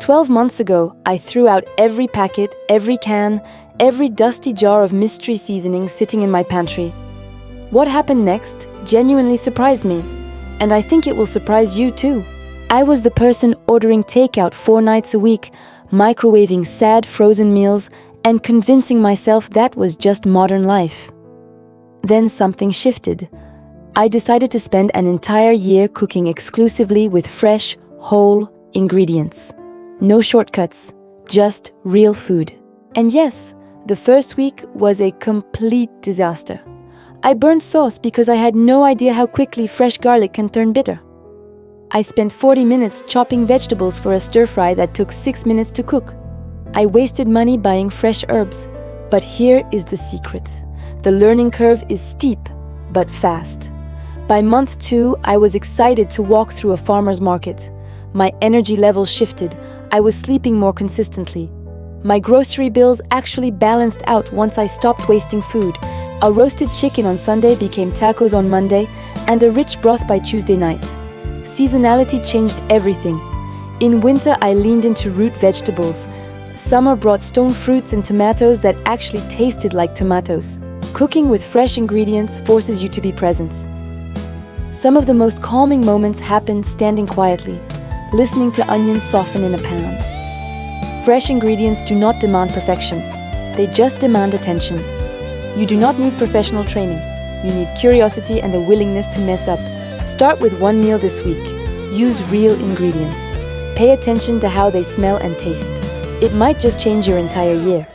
12 months ago, I threw out every packet, every can, every dusty jar of mystery seasoning sitting in my pantry. What happened next genuinely surprised me, and I think it will surprise you too. I was the person ordering takeout 4 nights a week, microwaving sad frozen meals, and convincing myself that was just modern life. Then something shifted. I decided to spend an entire year cooking exclusively with fresh, whole ingredients. No shortcuts, just real food. And yes, the first week was a complete disaster. I burned sauce because I had no idea how quickly fresh garlic can turn bitter. I spent 40 minutes chopping vegetables for a stir-fry that took 6 minutes to cook. I wasted money buying fresh herbs. But here is the secret. The learning curve is steep, but fast. By month 2, I was excited to walk through a farmer's market. My energy levels shifted. I was sleeping more consistently. My grocery bills actually balanced out once I stopped wasting food. A roasted chicken on Sunday became tacos on Monday, and a rich broth by Tuesday night. Seasonality changed everything. In winter, I leaned into root vegetables. Summer brought stone fruits and tomatoes that actually tasted like tomatoes. Cooking with fresh ingredients forces you to be present. Some of the most calming moments happen standing quietly, listening to onions soften in a pan. Fresh ingredients do not demand perfection. They just demand attention. You do not need professional training. You need curiosity and the willingness to mess up. Start with 1 meal this week. Use real ingredients. Pay attention to how they smell and taste. It might just change your entire year.